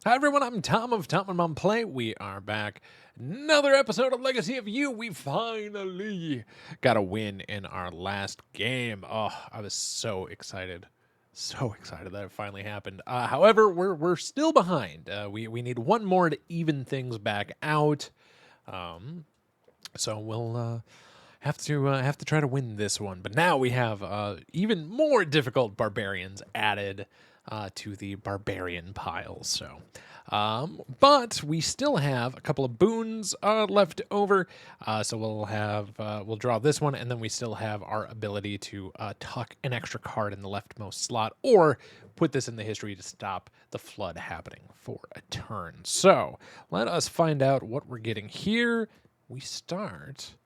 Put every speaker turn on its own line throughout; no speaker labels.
Hi everyone, I'm Tom of Tom and Mom Play. We are back. Another episode of Legacy of You. We finally got a win in our last game. Oh, I was so excited. So excited that it finally happened. However, we're still behind. We need one more to even things back out. So we'll have to try to win this one. But now we have even more difficult barbarians added to the barbarian pile. So, but we still have a couple of boons left over. So we'll draw this one, and then we still have our ability to tuck an extra card in the leftmost slot, or put this in the history to stop the flood happening for a turn. So let us find out what we're getting here. We start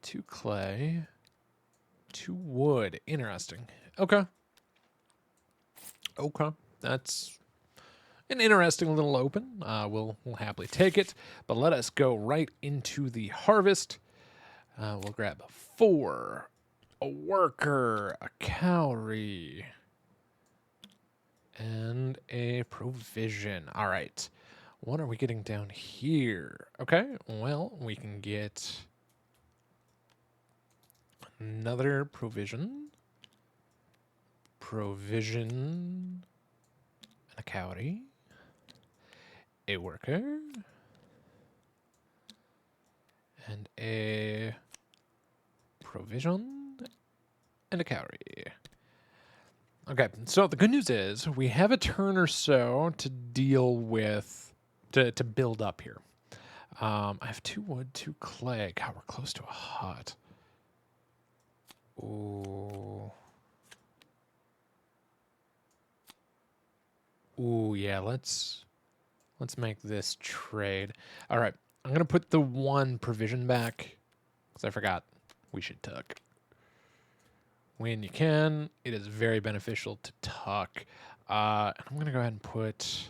2 clay, 2 wood. Interesting. Okay. Okay. That's an interesting little open. We'll happily take it. But let us go right into the harvest. We'll grab 4, a worker, a cowrie, and a provision. All right. What are we getting down here? Okay. Well, we can get another provision. Provision. And a cowrie. A worker. And a provision. And a cowrie. Okay, so the good news is we have a turn or so to deal with, to build up here. I have 2 wood, 2 clay. God, we're close to a hut. Ooh. Ooh, yeah, let's make this trade. All right, I'm going to put the 1 provision back because I forgot we should tuck. When you can, it is very beneficial to tuck. I'm going to go ahead and put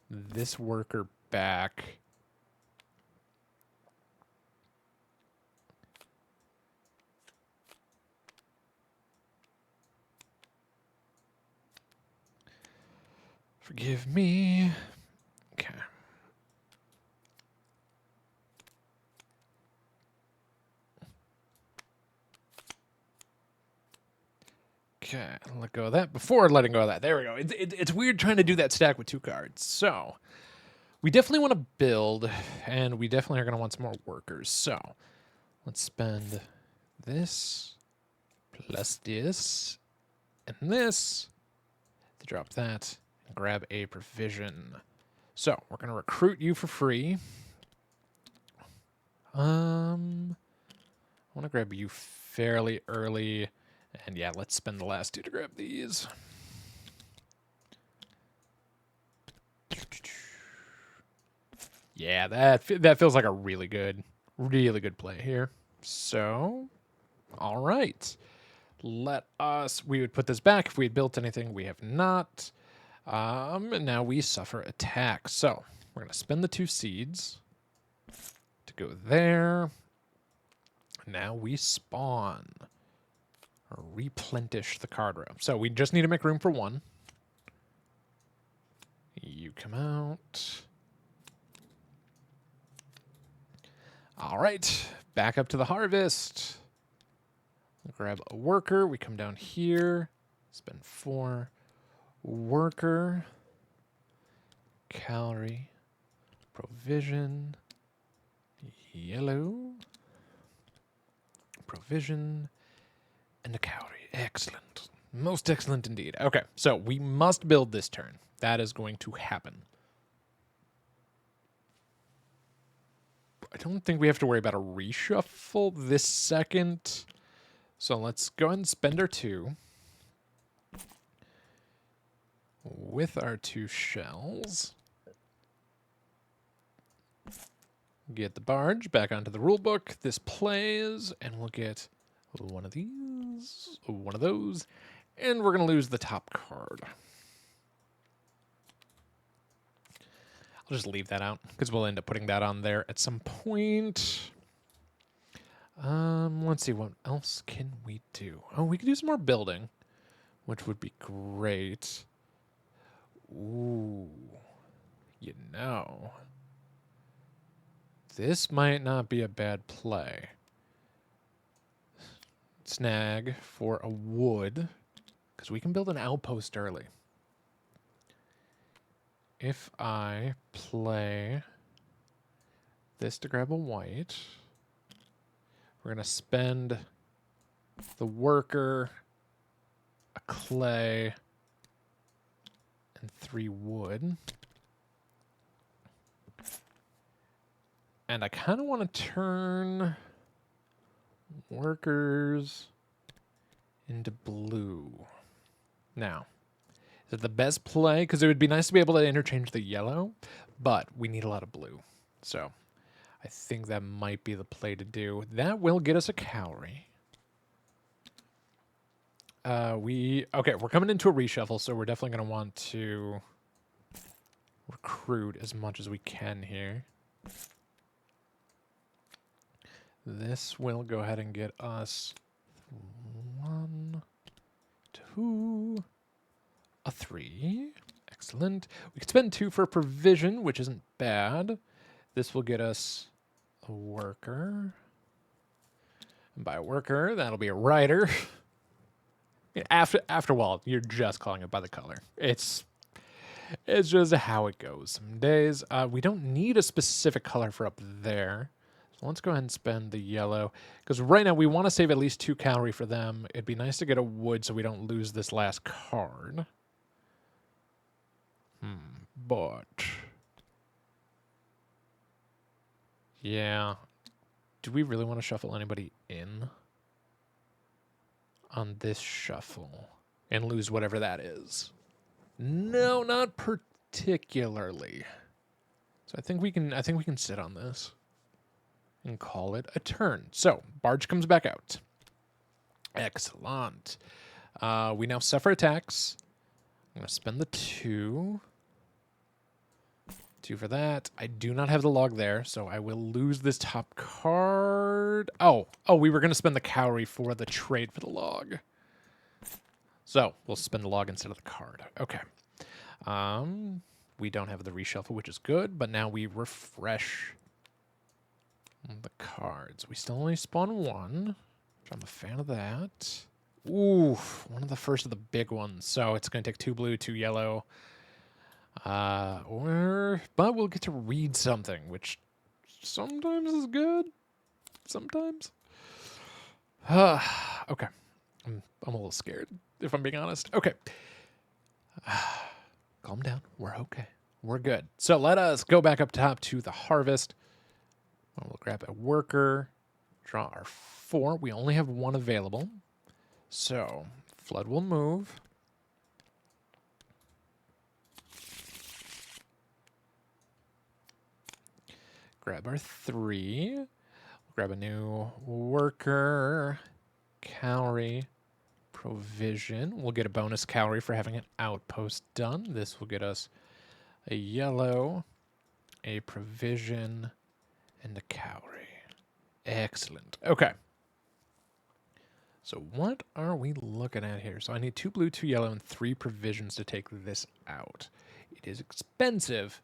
this worker back. Forgive me. Okay. Okay, let go of that before letting go of that. There we go. It's weird trying to do that stack with 2 cards. So we definitely want to build, and we definitely are going to want some more workers. So let's spend this plus this and this to drop that and grab a provision. So we're going to recruit you for free. I want to grab you fairly early. And yeah, let's spend the last 2 to grab these. Yeah, that feels like a really good play here. So, all right. We would put this back if we had built anything. We have not. And now we suffer attack. So, we're going to spend the 2 seeds to go there. Now we spawn. Or replenish the card room. So, we just need to make room for 1. You come out. All right, back up to the harvest. Grab a worker. We come down here. Spend 4. Worker. Calorie. Provision. Yellow. Provision. And a calorie. Excellent. Most excellent indeed. Okay, so we must build this turn. That is going to happen. I don't think we have to worry about a reshuffle this second. So let's go ahead and spend our 2 with our 2 shells. Get the barge back onto the rule book. This plays, and we'll get one of these, one of those, and we're going to lose the top card. I'll just leave that out because we'll end up putting that on there at some point. Let's see, what else can we do? Oh, we can do some more building, which would be great. Ooh. You know, this might not be a bad play. Snag for a wood, because we can build an outpost early. If I play this to grab a white, we're going to spend the worker, a clay, and 3 wood. And I kind of want to turn workers into blue. Now, is it the best play? Because it would be nice to be able to interchange the yellow, but we need a lot of blue. So I think that might be the play to do. That will get us a cowrie. Okay, we're coming into a reshuffle, so we're definitely going to want to recruit as much as we can here. This will go ahead and get us 1, 2, a 3. Excellent. We could spend 2 for provision, which isn't bad. This will get us a worker. And by a worker, that'll be a rider. After a while, you're just calling it by the color. It's just how it goes. Some days, we don't need a specific color for up there. So let's go ahead and spend the yellow. Because right now, we want to save at least 2 calorie for them. It'd be nice to get a wood so we don't lose this last card. But... yeah. Do we really want to shuffle anybody in on this shuffle and lose whatever that is? No, not particularly. So I think we can sit on this and call it a turn. So Barge comes back out. Excellent. We now suffer attacks. I'm going to spend the 2. 2 for that. I do not have the log there, so I will lose this top card. Oh, we were going to spend the cowrie for the trade for the log. So we'll spend the log instead of the card. Okay. We don't have the reshuffle, which is good, but now we refresh the cards. We still only spawn 1, which I'm a fan of that. Ooh, one of the first of the big ones. So it's going to take 2 blue, 2 yellow. But we'll get to read something, which sometimes is good. Sometimes. Okay. I'm a little scared, if I'm being honest. Okay. Calm down. We're okay. We're good. So let us go back up top to the harvest. We'll grab a worker. Draw our 4. We only have 1 available. So Flood will move. Grab our 3. We'll grab a new worker. Calorie. Provision. We'll get a bonus calorie for having an outpost done. This will get us a yellow, a provision, and a calorie. Excellent. Okay. So what are we looking at here? So I need 2 blue, 2 yellow, and 3 provisions to take this out. It is expensive,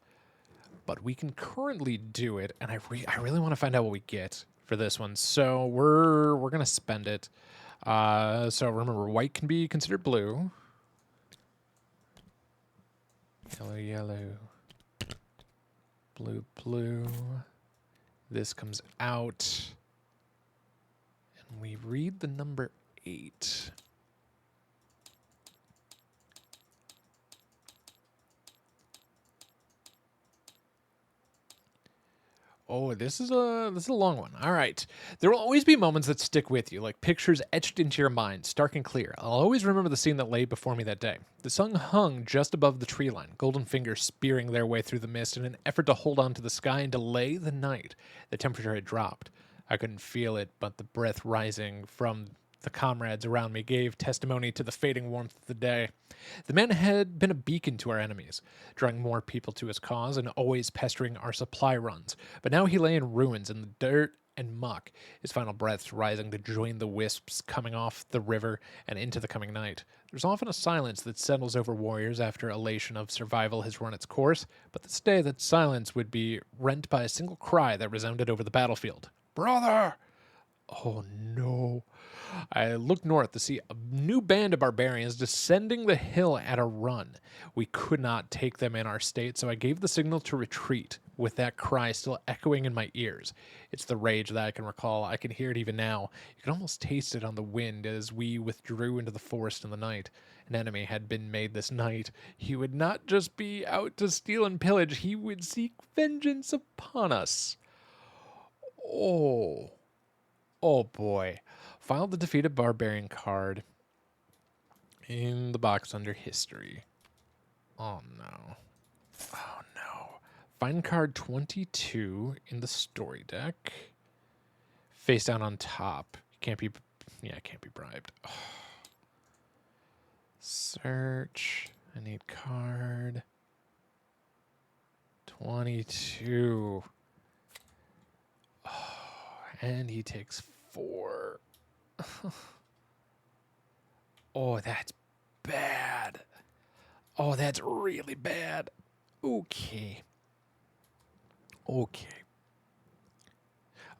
but we can currently do it, and I really want to find out what we get for this one. So we're gonna spend it. So remember, white can be considered blue. Yellow, yellow. Blue, blue. This comes out. And we read the number 8. Oh, this is a long one. All right. There will always be moments that stick with you, like pictures etched into your mind, stark and clear. I'll always remember the scene that lay before me that day. The sun hung just above the tree line, golden fingers spearing their way through the mist in an effort to hold on to the sky and delay the night. The temperature had dropped. I couldn't feel it, but the breath rising from the comrades around me gave testimony to the fading warmth of the day. The man had been a beacon to our enemies, drawing more people to his cause and always pestering our supply runs. But now he lay in ruins in the dirt and muck, his final breaths rising to join the wisps coming off the river and into the coming night. There's often a silence that settles over warriors after elation of survival has run its course, but this day that silence would be rent by a single cry that resounded over the battlefield. Brother! Oh no. I looked north to see a new band of barbarians descending the hill at a run. We could not take them in our state, so I gave the signal to retreat, with that cry still echoing in my ears. It's the rage that I can recall. I can hear it even now. You can almost taste it on the wind as we withdrew into the forest in the night. An enemy had been made this night. He would not just be out to steal and pillage, he would seek vengeance upon us. Oh. Oh boy. File the defeated barbarian card in the box under history. Oh no. Oh no. Find card 22 in the story deck. Face down on top. Can't be, yeah, it can't be bribed. Oh. Search. I need card 22. Oh, and he takes 4. Oh, that's bad. Oh, that's really bad. Okay. Okay.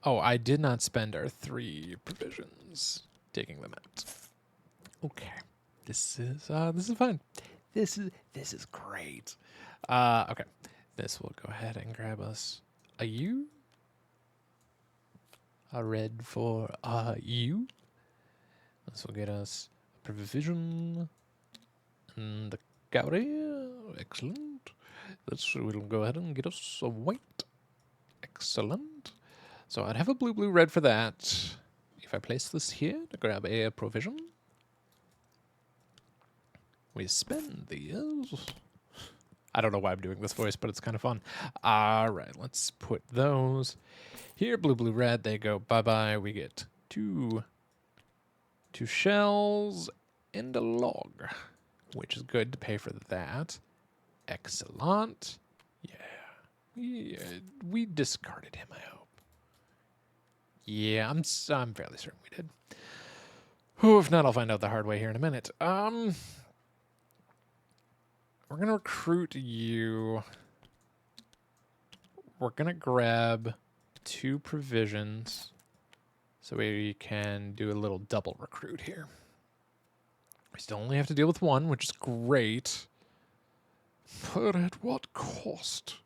Oh, I did not spend our 3 provisions taking them out. Okay. This is fine. This is great. Okay. This will go ahead and grab us a U. A red for U. This will get us a provision and the cavalry. Excellent. This will go ahead and get us a white. Excellent. So I'd have a blue, blue, red for that. If I place this here to grab a provision, we spend these. I don't know why I'm doing this voice, but it's kind of fun. All right, let's put those here. Blue, blue, red. They go bye-bye. We get two shells and a log, which is good to pay for that. Excellent. Yeah. We discarded him, I hope. Yeah, I'm fairly certain we did. Whew, if not, I'll find out the hard way here in a minute. We're going to recruit you. We're going to grab 2 provisions so we can do a little double recruit here. We still only have to deal with 1, which is great. But at what cost?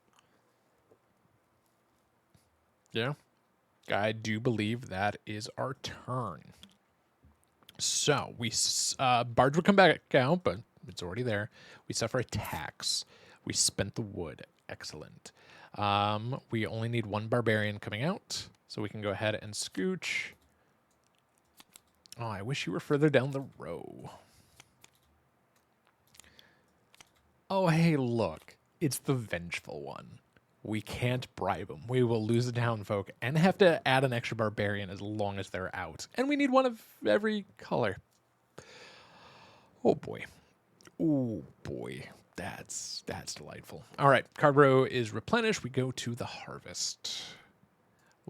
Yeah. I do believe that is our turn. So, bards would come back out, but it's already there. We suffer a tax. We spent the wood. Excellent. We only need 1 barbarian coming out, so we can go ahead and scooch. Oh, I wish you were further down the row. Oh, hey, look. It's the vengeful one. We can't bribe them. We will lose the townfolk and have to add an extra barbarian as long as they're out. And we need 1 of every color. Oh, boy. Oh, boy. That's delightful. All right, card row is replenished. We go to the harvest.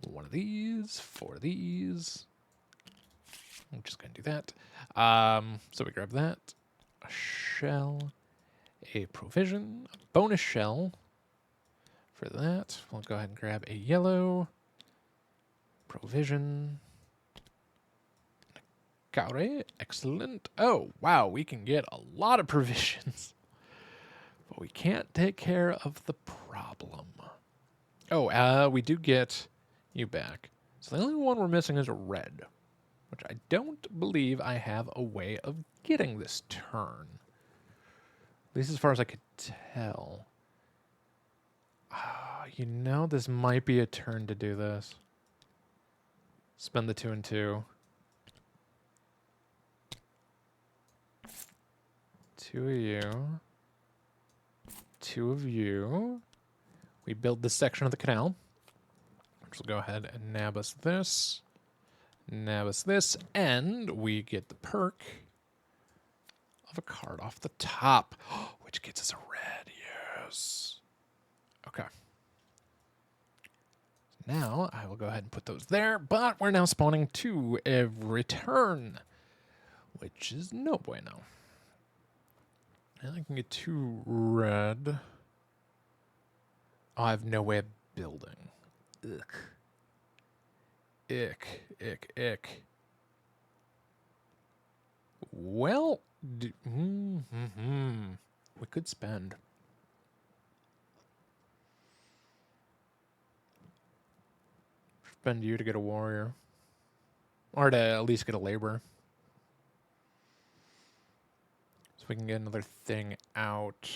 1 of these, 4 of these. I'm just going to do that. So we grab that. A shell. A provision. A bonus shell. For that, we'll go ahead and grab a yellow. Provision. Caure. Excellent. Oh, wow. We can get a lot of provisions. But we can't take care of the problem. Oh, we do get you back. So the only one we're missing is a red, which I don't believe I have a way of getting this turn. At least as far as I could tell. You know, this might be a turn to do this. Spend the 2 and 2. 2 of you. 2 of you. We build this section of the canal, which will go ahead and nab us this. Nab us this. And we get the perk of a card off the top, which gets us a red. Yes. Okay. now I will go ahead and put those there, but we're now spawning 2 every turn, which is no bueno. And I can get 2 red. Oh, I have no way of building. Ugh. Ick, ick, ick. Well, we could spend. Spend you to get a warrior. Or to at least get a laborer. So we can get another thing out.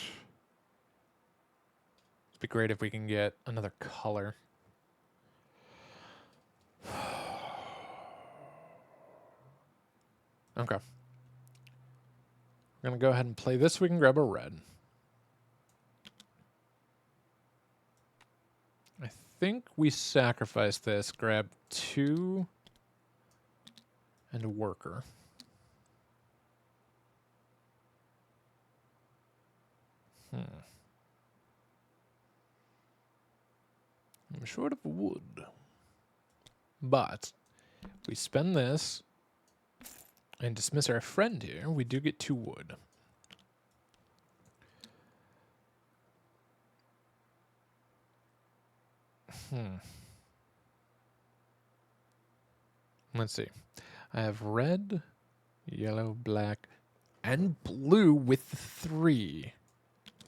It'd be great if we can get another color. Okay. We're going to go ahead and play this so we can grab a red. I think we sacrifice this, grab 2 and a worker. I'm short of wood. But we spend this and dismiss our friend here. We do get 2 wood. Let's see. I have red, yellow, black, and blue with 3.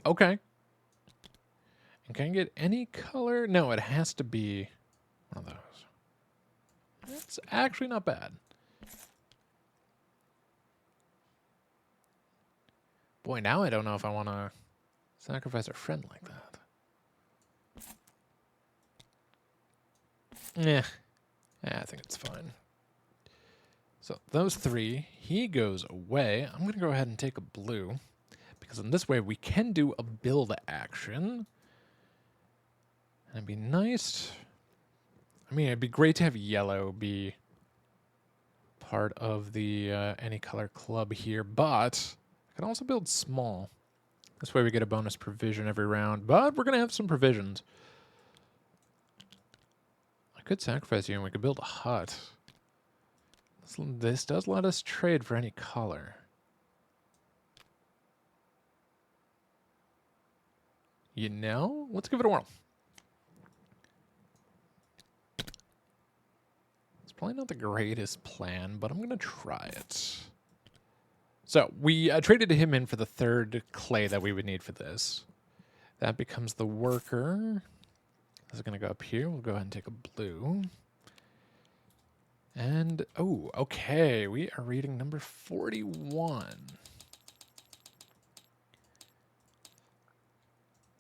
Okay. And can I get any color? No, it has to be one of those. That's actually not bad. Boy, now I don't know if I want to sacrifice a friend like that. Yeah, I think it's fine. So those 3, he goes away. I'm going to go ahead and take a blue, because in this way we can do a build action. And it'd be nice. I mean, it'd be great to have yellow be part of the any color club here, but I can also build small. This way we get a bonus provision every round, but we're going to have some provisions. I could sacrifice you and we could build a hut. This does let us trade for any color. You know, let's give it a whirl. It's probably not the greatest plan, but I'm going to try it. So we traded him in for the 3rd clay that we would need for this. That becomes the worker. This is going to go up here. We'll go ahead and take a blue. And, oh, okay. We are reading number 41.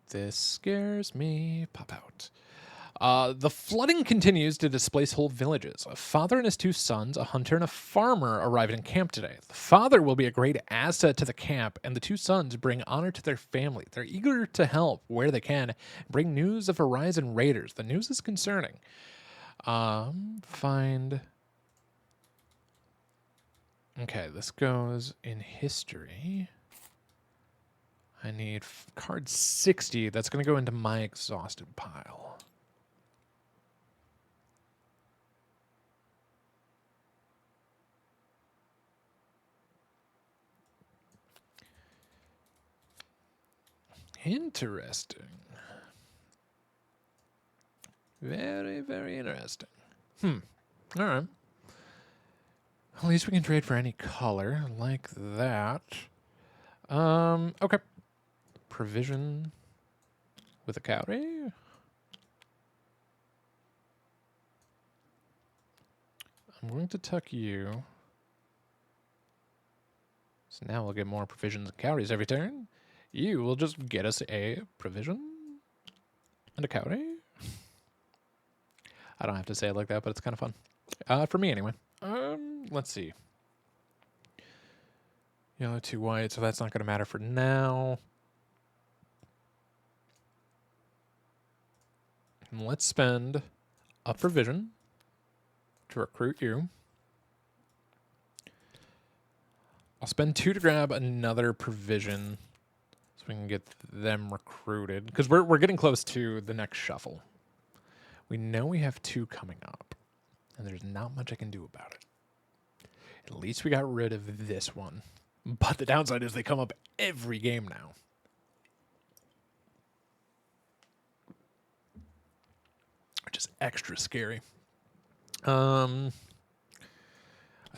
This scares me. Pop out. The flooding continues to displace whole villages. A father and his 2 sons, a hunter and a farmer, arrived in camp today. The father will be a great asset to the camp, and the 2 sons bring honor to their family. They're eager to help where they can, bring news of Horizon Raiders. The news is concerning. Find... Okay, this goes in history. I need card 60. That's going to go into my exhausted pile. Interesting. Very, very interesting. All right. At least we can trade for any color like that. Okay. Provision with a cowrie. I'm going to tuck you. So now we'll get more provisions and cowries every turn. You will just get us a provision and a cowrie. I don't have to say it like that, but it's kind of fun. For me anyway. Let's see. Yellow 2 white, so that's not going to matter for now. And let's spend a provision to recruit you. I'll spend 2 to grab another provision so we can get them recruited. Because we're getting close to the next shuffle, We know we have 2 coming up, and there's not much I can do about it. At least we got rid of this one. But the downside is they come up every game now. Which is extra scary. I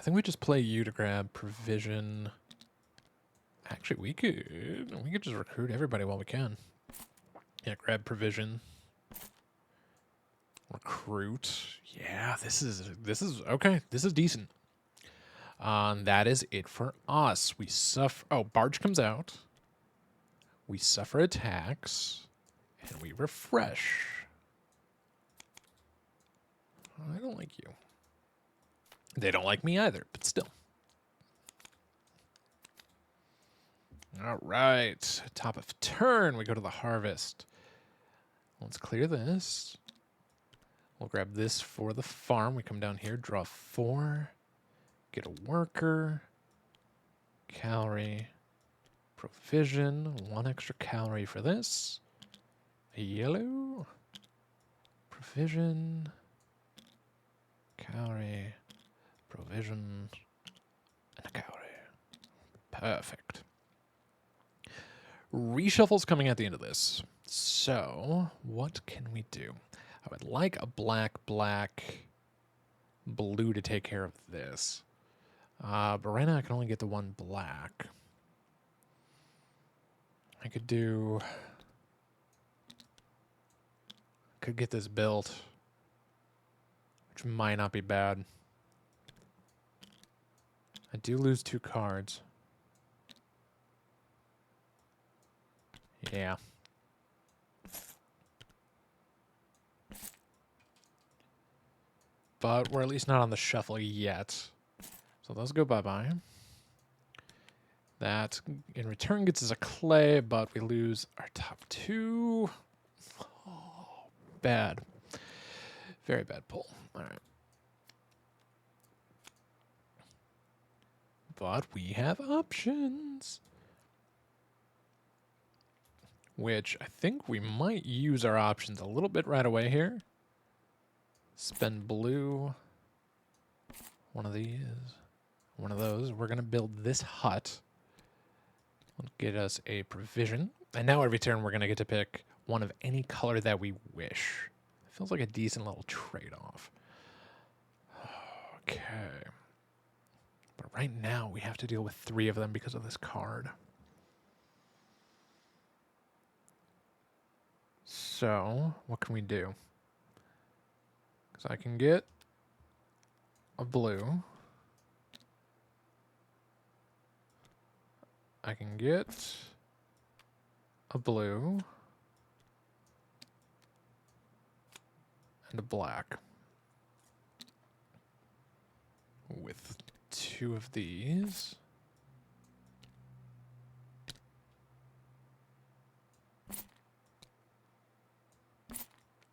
think we just play you to grab provision. Actually, we could just recruit everybody while we can. Yeah, grab provision. Recruit. Yeah, this is okay. This is decent. That is it for us. We suffer. Oh, barge comes out. We suffer attacks, and we refresh. I don't like you. They don't like me either, but still. All right, top of turn, we go to the harvest. Let's clear this. We'll grab this for the farm. We come down here, draw 4, get a worker, calorie, provision, 1 extra calorie for this, a yellow, provision, calorie, provision, and a calorie. Perfect. Reshuffle's coming at the end of this. So, what can we do? I would like a black, blue to take care of this. But right now I can only get the 1 black. I could get this built, which might not be bad. I do lose 2 cards. Yeah. But we're at least not on the shuffle yet. So those go bye-bye. That, in return, gets us a clay, but we lose our top 2. Oh, bad. Very bad pull. All right. But we have options. Which I think we might use our options a little bit right away here. Spend blue. One of these. One of those. We're going to build this hut. It'll get us a provision. And now every turn we're going to get to pick one of any color that we wish. Feels like a decent little trade-off. Okay. But right now we have to deal with 3 of them because of this card. So, what can we do? Because I can get a blue. I can get a blue and a black with 2 of these.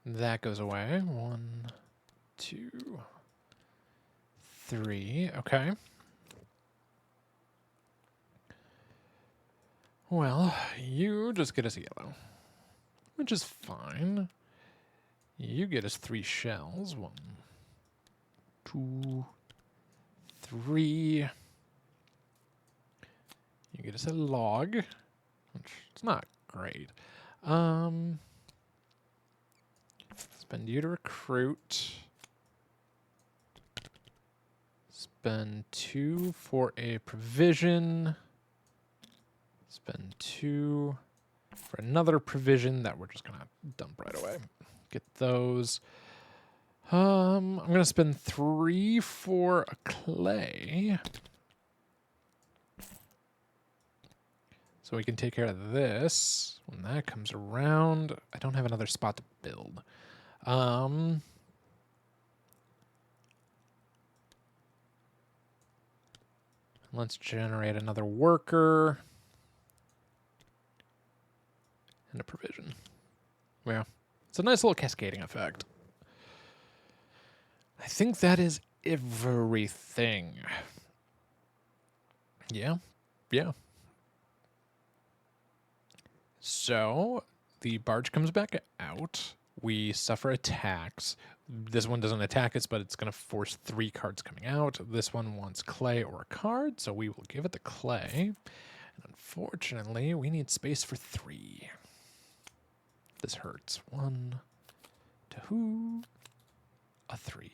That goes away. 1, 2, 3. Okay. Well, you just get us a yellow, which is fine. You get us 3 shells. 1, 2, 3. You get us a log, which is not great. Spend you to recruit. Spend 2 for a provision. Spend 2 for another provision that we're just gonna dump right away. Get those. I'm gonna spend 3 for a clay. So we can take care of this when that comes around. I don't have another spot to build. Let's generate another worker. And a provision. Yeah. It's a nice little cascading effect. I think that is everything. Yeah. Yeah. So, the barge comes back out. we suffer attacks. This one doesn't attack us, but it's going to force 3 cards coming out. This one wants clay or a card, so we will give it the clay. And unfortunately, we need space for 3. This hurts. 1, 2, a 3.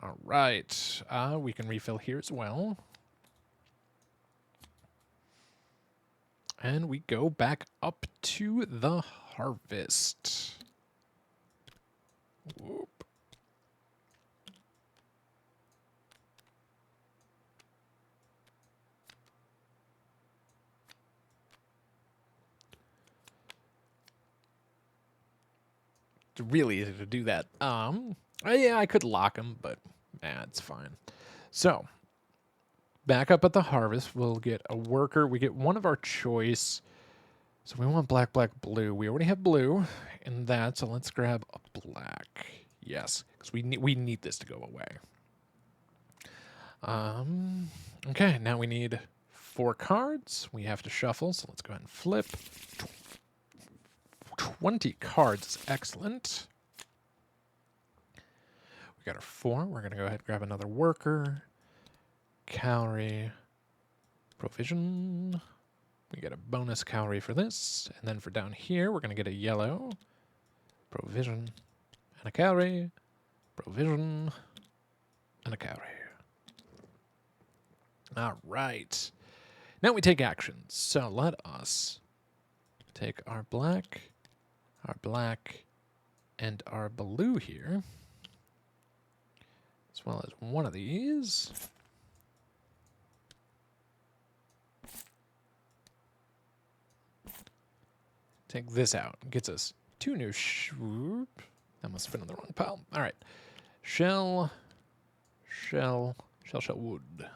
All right. We can refill here as well. And we go back up to the harvest. Whoop. It's really easy to do that. Yeah, I could lock them, but it's fine. So, back up at the harvest, we'll get a worker. We get one of our choice. So we want black, black, blue. We already have blue in that, so let's grab a black. Yes, because we need this to go away. Okay, now we need 4 cards. We have to shuffle, so let's go ahead and flip. 20 cards is excellent. We got our 4. We're going to go ahead and grab another worker. Calorie. Provision. We get a bonus calorie for this. And then for down here, we're going to get a yellow. Provision. And a calorie. Provision. And a calorie. All right. Now we take actions. So let us take our black, and our blue here, as well as one of these. Take this out. Gets us 2 new that must have been in the wrong pile. All right. Shell wood.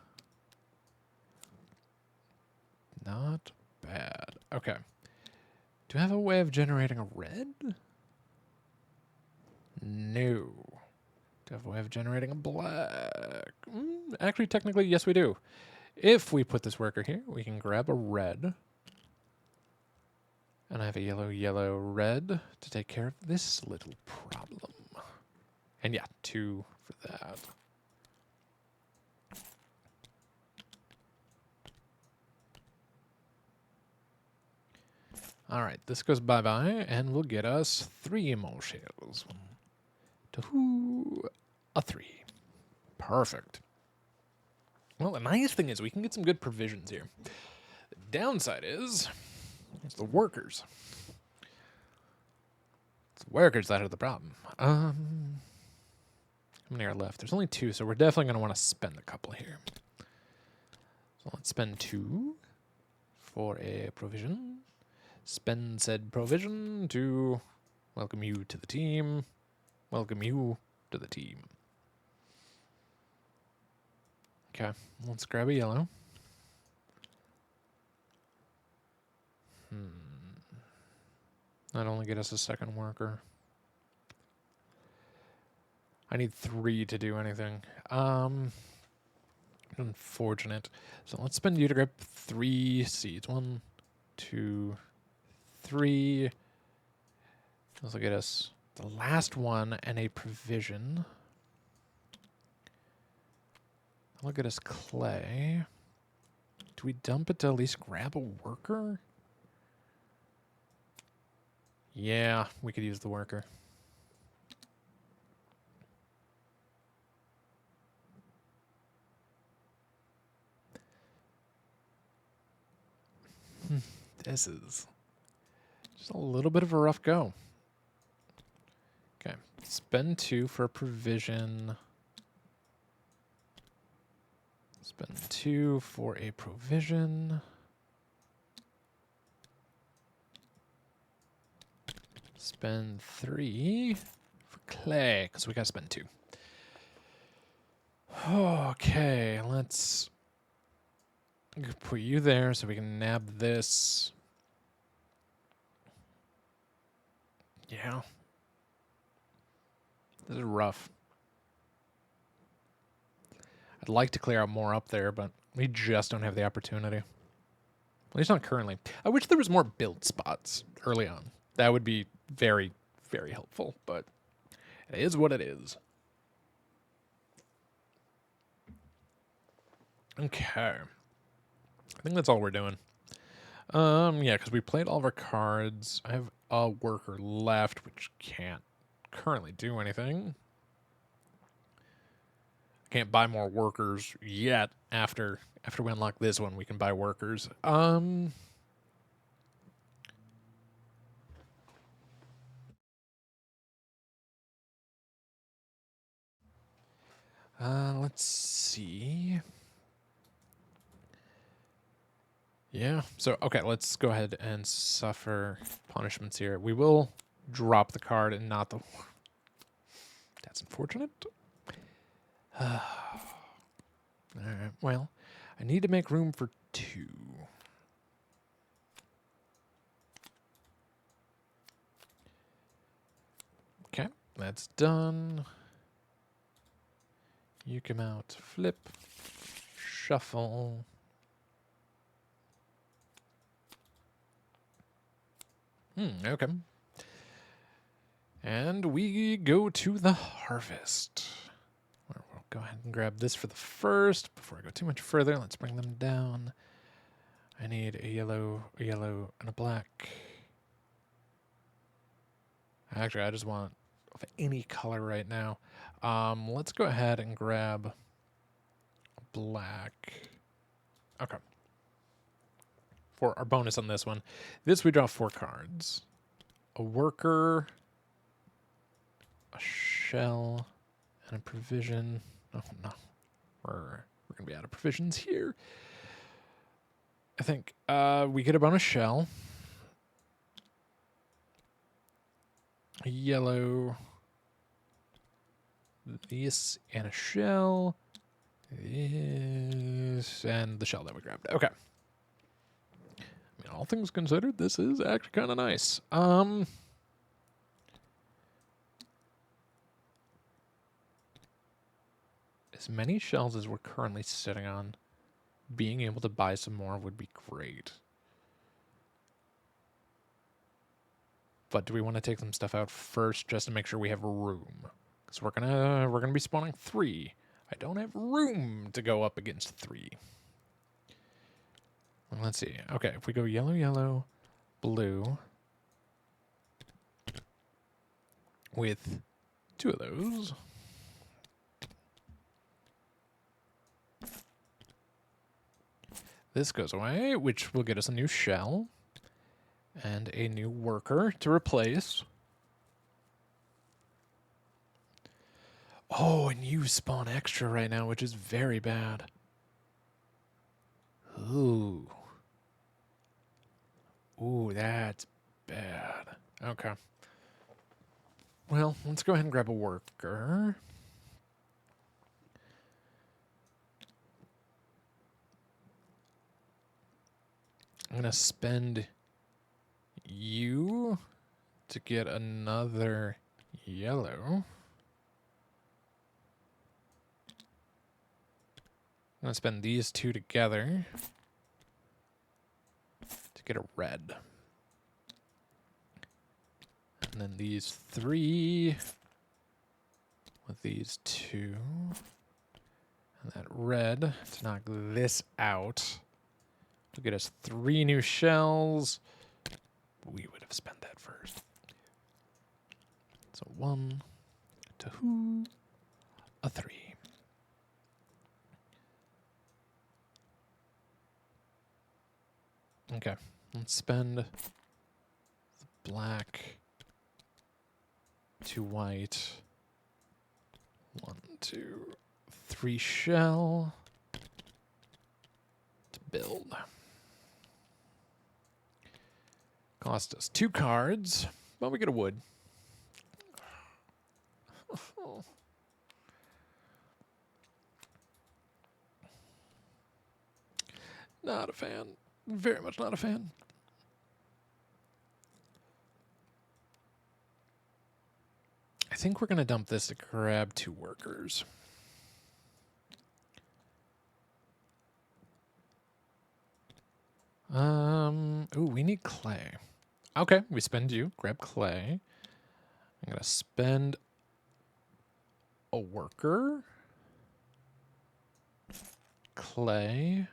Not bad. Okay. Do I have a way of generating a red? No. Do I have a way of generating a black? Actually, technically, yes, we do. If we put this worker here, we can grab a red. And I have a yellow, yellow, red to take care of this little problem. And yeah, 2 for that. All right, this goes bye-bye, and will get us 3 more shells. 1, 2, a 3. Perfect. Well, the nice thing is we can get some good provisions here. The downside is it's the workers. It's the workers that are the problem. How many are left? There's only 2, so we're definitely going to want to spend a couple here. So let's spend 2 for a provision. Spend said provision to welcome you to the team. Welcome you to the team. Okay, let's grab a yellow. That'd only get us a second worker. I need 3 to do anything. Unfortunate. So let's spend you to grab 3 seeds. 1, 2, 3. This will get us the last one and a provision. That'll get us clay. Do we dump it to at least grab a worker? Yeah, we could use the worker. This is just a little bit of a rough go. Okay, spend 2 for a provision. Spend 2 for a provision. Spend 3 for clay, because we got to spend 2. Okay, let's put you there so we can nab this. Yeah. This is rough. I'd like to clear out more up there, but we just don't have the opportunity. At least not currently. I wish there was more build spots early on. That would be very, very helpful, but it is what it is. Okay. I think that's all we're doing. Yeah, because we played all of our cards. I have a worker left, which can't currently do anything. Can't buy more workers yet. After we unlock this one, we can buy workers. Let's see. Yeah. So, okay, let's go ahead and suffer punishments here. We will drop the card and not the... That's unfortunate. All right. Well, I need to make room for 2. Okay, that's done. You come out, flip, shuffle. Okay. And we go to the harvest. We'll go ahead and grab this for the first. Before I go too much further, let's bring them down. I need a yellow, and a black. Actually, I just want of any color right now. Let's go ahead and grab black. Okay. For our bonus on this one. This we draw 4 cards. A worker, a shell, and a provision. Oh no. We're gonna be out of provisions here. I think we get a bonus shell. A yellow. This and a shell. This and the shell that we grabbed. Okay. I mean, all things considered, this is actually kind of nice. As many shells as we're currently sitting on, being able to buy some more would be great. But do we want to take some stuff out first just to make sure we have room? Because we're gonna be spawning 3. I don't have room to go up against 3. Let's see. Okay, if we go yellow, yellow, blue, with 2 of those. This goes away, which will get us a new shell and a new worker to replace. Oh, and you spawn extra right now, which is very bad. Ooh. Ooh, that's bad. Okay. Well, let's go ahead and grab a worker. I'm going to spend you to get another yellow. I'm going to spend these 2 together to get a red. And then these 3 with these 2. And that red to knock this out. Will get us 3 new shells. We would have spent that first. So 1, 2, a 3. Okay, let's spend the black, 2 white, 1, 2, 3 shell to build. Cost us 2 cards, but we get a wood. Not a fan. Very much not a fan. I think we're going to dump this to grab 2 workers. Ooh, we need clay. Okay, we spend you. Grab clay. I'm gonna spend a worker. Clay.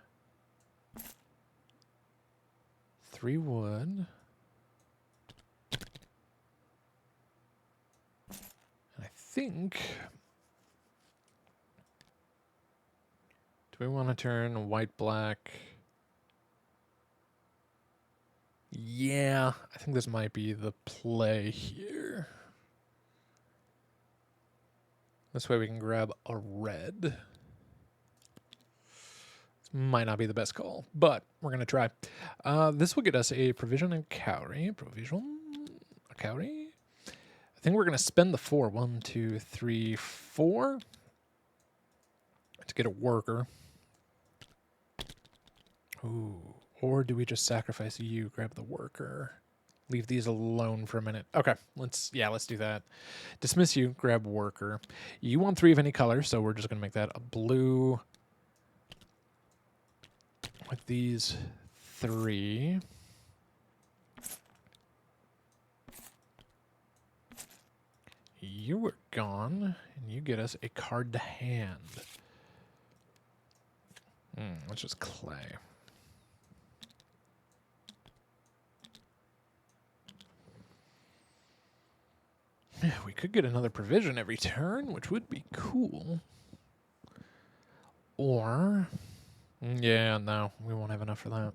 3 wood. And I think... Do we want to turn white, black? Yeah, I think this might be the play here. This way we can grab a red. This might not be the best call, but we're going to try. This will get us a provision and cowrie. Provision? A cowrie? I think we're going to spend the 4. 1, 2, 3, 4. To get a worker. Ooh. Or do we just sacrifice you, grab the worker? Leave these alone for a minute. Okay, let's do that. Dismiss you, grab worker. You want 3 of any color, so we're just gonna make that a blue with these 3. You are gone, and you get us a card to hand. Let's just clay. We could get another provision every turn, which would be cool. Or... Yeah, no, we won't have enough for that.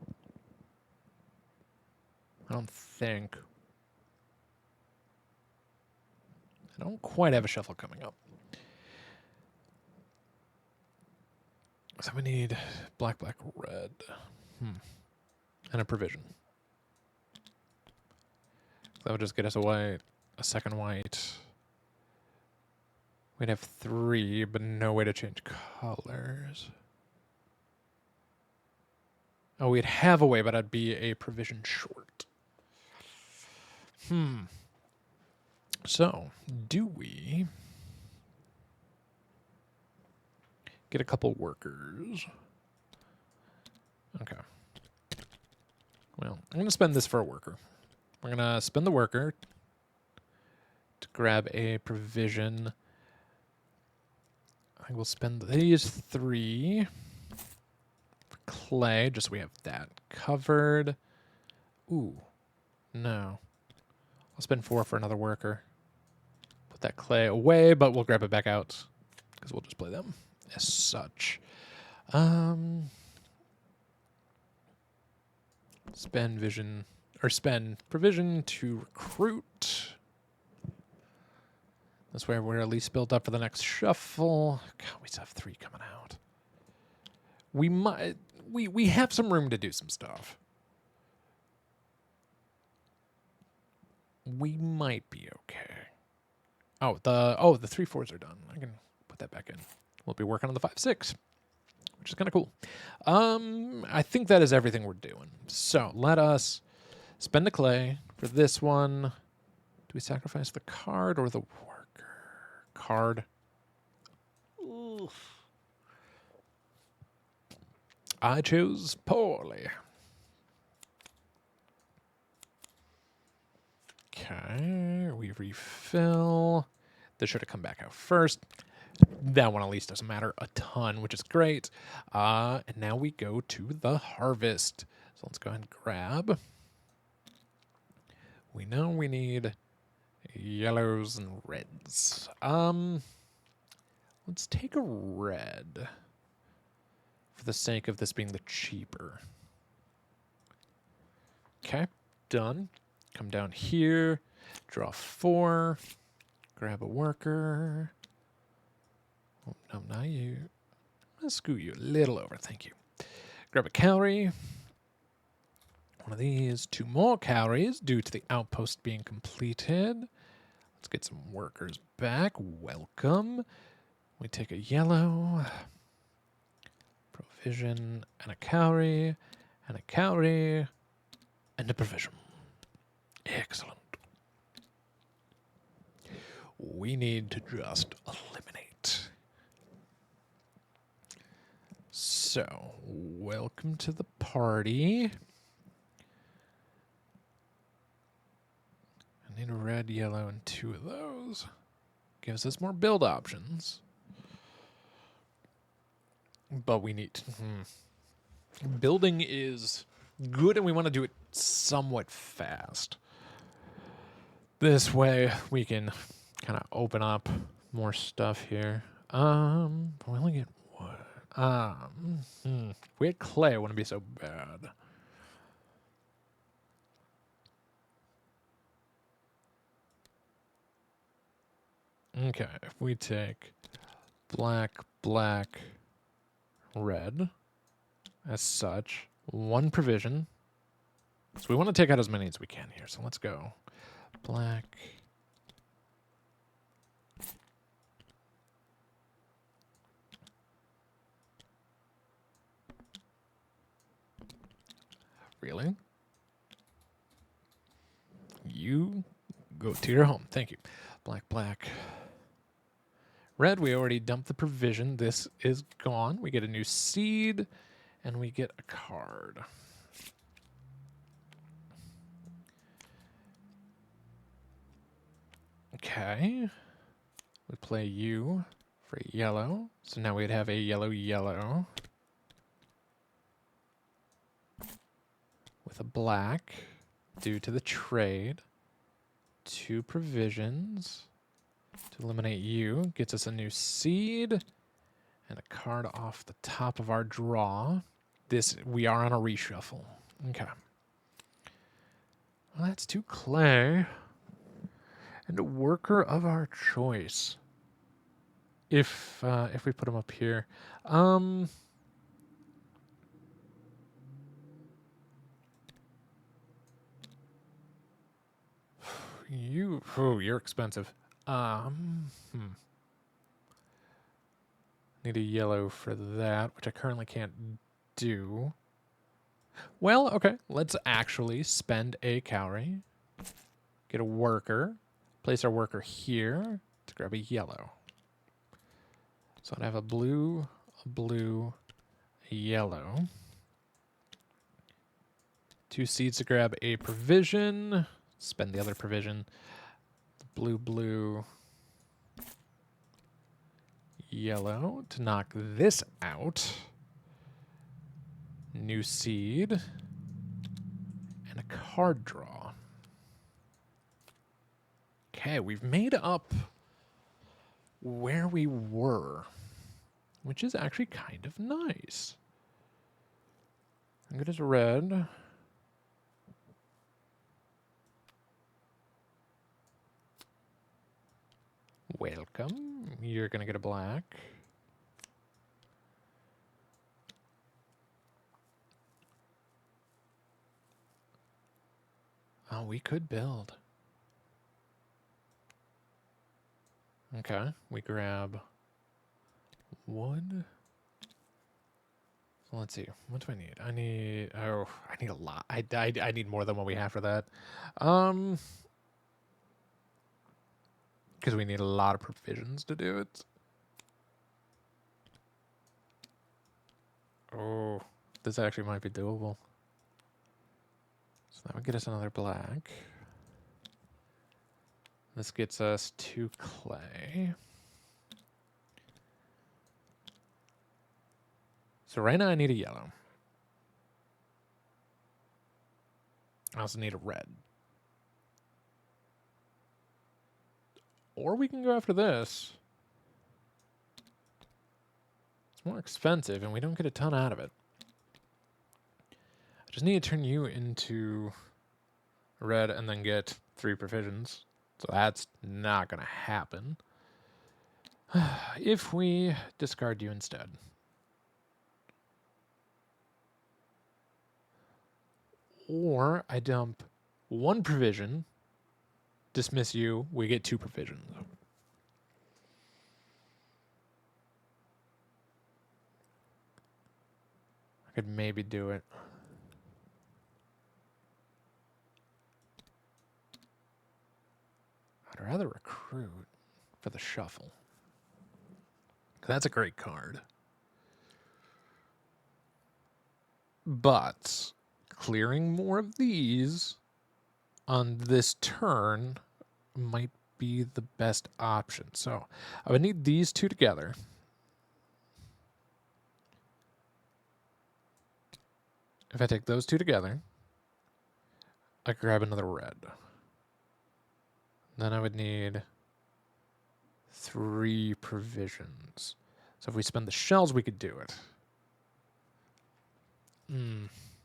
I don't think. I don't quite have a shuffle coming up. So we need black, black, red. And a provision. That would just get us a white, a second white. We'd have 3, but no way to change colors. Oh, we'd have a way, but I'd be a provision short. So, do we get a couple workers? Okay. Well, I'm going to spend this for a worker. We're going to spend the worker to grab a provision. I will spend these 3 for clay, just so we have that covered. Ooh, no. I'll spend 4 for another worker. Put that clay away, but we'll grab it back out because we'll just play them as such. Spend vision or spend provision to recruit. This way we're at least built up for the next shuffle. God, we still have 3 coming out. We have some room to do some stuff. We might be okay. Oh, the 3 4s are done. I can put that back in. We'll be working on the 5 6, which is kind of cool. I think that is everything we're doing. So let us spend the clay for this one. Do we sacrifice the card or the worker? Card. Oof. I chose poorly. Okay, we refill. This should have come back out first. That one at least doesn't matter a ton, which is great. And now we go to the harvest. So let's go ahead and grab. We know we need yellows and reds. Let's take a red for the sake of this being the cheaper. Okay, done. Come down here, draw 4, grab a worker. Oh, no, not you. Let's scoot you a little over, thank you. Grab a cowrie. One of these, 2 more cowries due to the outpost being completed. Let's get some workers back. Welcome. We take a yellow, provision, and a cowrie, and a provision. Excellent. We need to just eliminate. So, welcome to the party. Need a red, yellow, and 2 of those. Gives us more build options. But we need... Building is good, and we want to do it somewhat fast. This way, we can kind of open up more stuff here. We only get what? If we had clay, it wouldn't be so bad. Okay, if we take black, black, red, as such, 1 provision. So we want to take out as many as we can here, so let's go. Black. Really? You go to your home. Thank you. Black, black. Red, we already dumped the provision. This is gone. We get a new seed, and we get a card. Okay. We play you for yellow. So now we'd have a yellow, yellow. With a black, due to the trade. 2 provisions. To eliminate you, gets us a new seed and a card off the top of our draw. We are on a reshuffle. Okay. Well, that's 2 clay and a worker of our choice. If we put them up here, you're expensive. Need a yellow for that, which I currently can't do. Well, okay, let's actually spend a cowrie. Get a worker. Place our worker here to grab a yellow. So I'd have a blue, a yellow. 2 seeds to grab a provision. Spend the other provision. Blue, blue, yellow to knock this out. New seed. And a card draw. Okay, we've made up where we were, which is actually kind of nice. I'm good as red. Welcome. You're going to get a black. Oh, we could build. Okay, we grab wood. So let's see. What do I need? I need a lot. I need more than what we have for that. Because we need a lot of provisions to do it. Oh, this actually might be doable. So that would get us another black. This gets us 2 clay. So right now I need a yellow. I also need a red. Or we can go after this. It's more expensive and we don't get a ton out of it. I just need to turn you into red and then get 3 provisions. So that's not going to happen. If we discard you instead. Or I dump 1 provision, dismiss you, we get 2 provisions. I could maybe do it. I'd rather recruit for the shuffle. That's a great card. But clearing more of these on this turn might be the best option. So I would need these two together. If I take those two together, I could grab another red. Then I would need 3 provisions. So if we spend the shells, we could do it.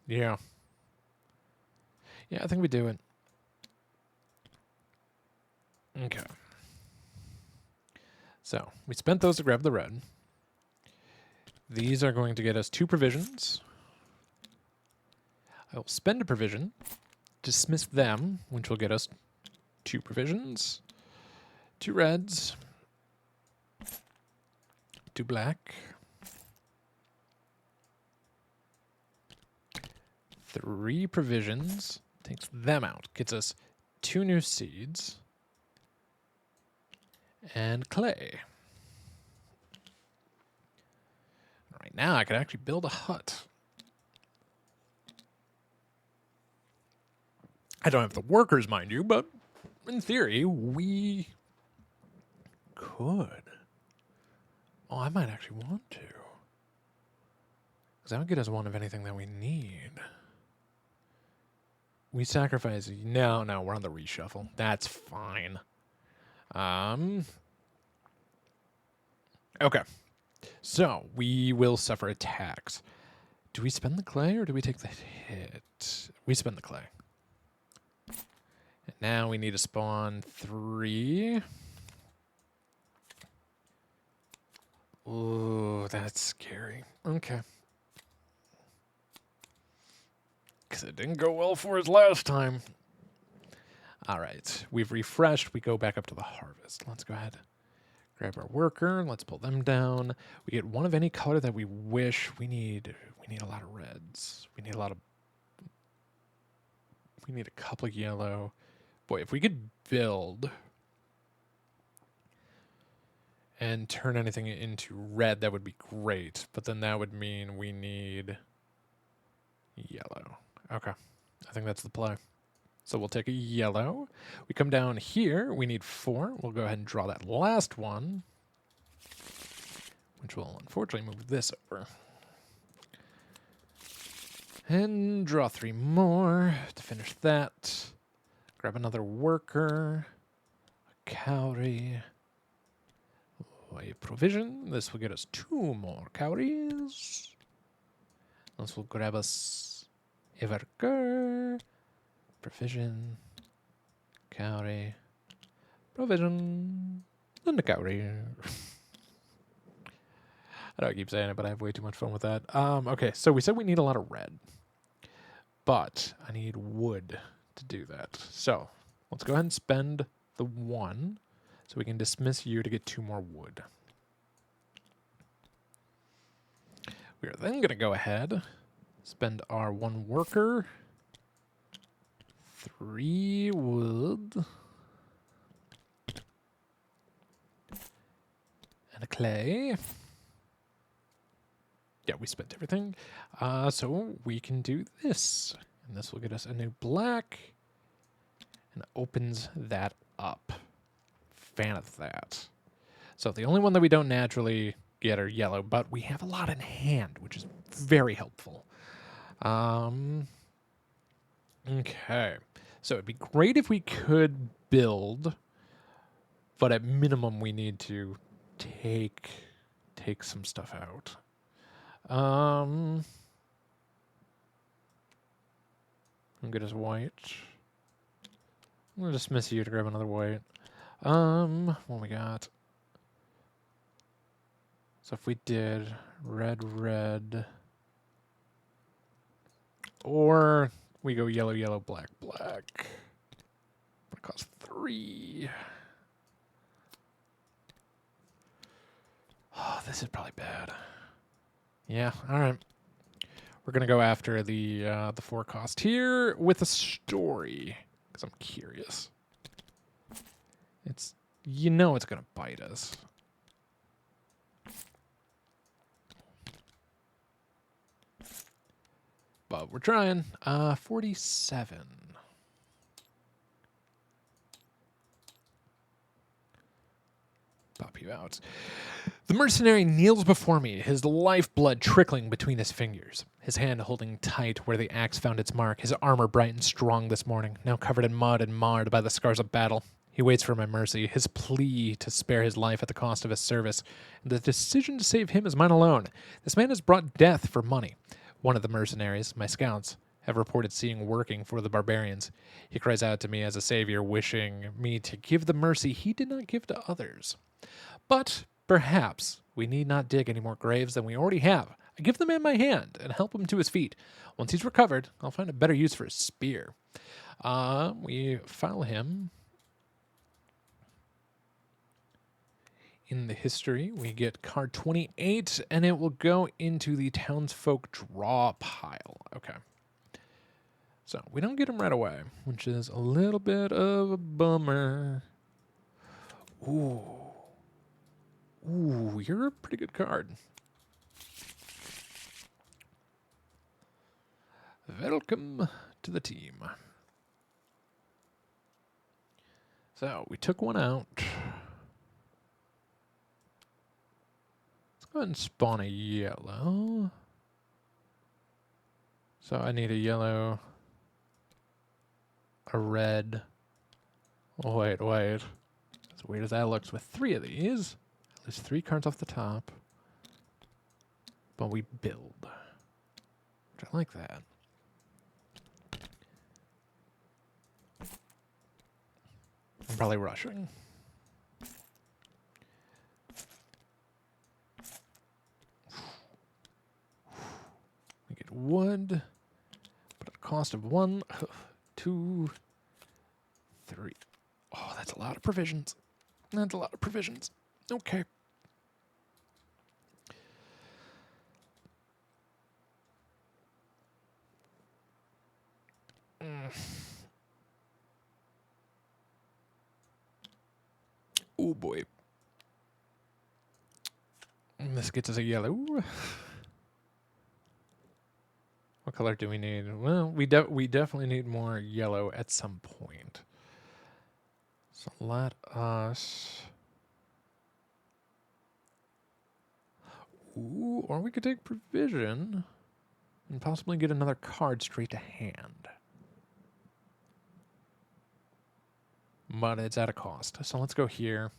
Yeah. Yeah, I think we do it. Okay. So we spent those to grab the red. These are going to get us 2 provisions. I will spend a provision, dismiss them, which will get us 2 provisions, 2 reds, 2 black, 3 provisions, takes them out, gets us 2 new seeds, and clay. Right now I could actually build a hut. I don't have the workers, mind you, but in theory, we could. Oh, I might actually want to. Because that would get us one of anything that we need. We sacrifice. No, we're on the reshuffle. That's fine. Okay. So, we will suffer attacks. Do we spend the clay or do we take the hit? We spend the clay. And now we need to spawn 3. Ooh, that's scary. Okay. Because it didn't go well for us last time. All right. We've refreshed. We go back up to the harvest. Let's go ahead. Grab our worker. Let's pull them down. We get one of any color that we wish. We need a lot of reds. We need a couple of yellow. Boy, if we could build and turn anything into red, that would be great. But then that would mean we need yellow. Okay. I think that's the play. So we'll take a yellow. We come down here. We need 4. We'll go ahead and draw that last one, which will unfortunately move this over. And draw 3 more to finish that. Grab another worker. A cowrie. A provision. This will get us 2 more cowries. This will grab us a worker. Provision. Cowrie. Provision. And a cowrie. I know I keep saying it, but I have way too much fun with that. Okay, so we said we need a lot of red. But I need wood to do that. So let's go ahead and spend the 1 so we can dismiss you to get 2 more wood. We are then going to go ahead, spend our 1 worker, 3 wood, and a clay. Yeah, we spent everything. So we can do this. And this will get us a new black. And it opens that up. Fan of that. So the only one that we don't naturally get are yellow, but we have a lot in hand, which is very helpful. Okay. So it'd be great if we could build, but at minimum we need to take some stuff out. I'm good as white. I'm gonna dismiss you to grab another white. What we got? So if we did red, red, or we go yellow, yellow, black, black. It costs 3. Oh, this is probably bad. Yeah, all right. We're gonna go after the 4 cost here with a story because I'm curious. It's it's gonna bite us. But we're trying. 47. Pop you out. The mercenary kneels before me, his lifeblood trickling between his fingers, his hand holding tight where the axe found its mark, his armor bright and strong this morning, now covered in mud and marred by the scars of battle. He waits for my mercy, his plea to spare his life at the cost of his service, and the decision to save him is mine alone. This man has brought death for money. One of the mercenaries, my scouts, have reported seeing working for the barbarians. He cries out to me as a savior, wishing me to give the mercy he did not give to others. But perhaps we need not dig any more graves than we already have. I give the man my hand and help him to his feet. Once he's recovered, I'll find a better use for his spear. We file him. In the history, we get card 28, and it will go into the townsfolk draw pile. Okay. So we don't get him right away, which is a little bit of a bummer. Ooh. Ooh, you're a pretty good card. Welcome to the team. So we took one out. Let's go ahead and spawn a yellow. So I need a yellow, a red. Oh, wait. As weird as that looks with 3 of these. At least 3 cards off the top. But we build. Which I like that. I'm probably rushing. We get wood. But at a cost of 1, 2, 3. Oh, that's a lot of provisions. Okay. Oh boy. And this gets us a yellow. What color do we need? Well, we definitely need more yellow at some point. So let us... Ooh, or we could take provision and possibly get another card straight to hand. But it's at a cost. So let's go here.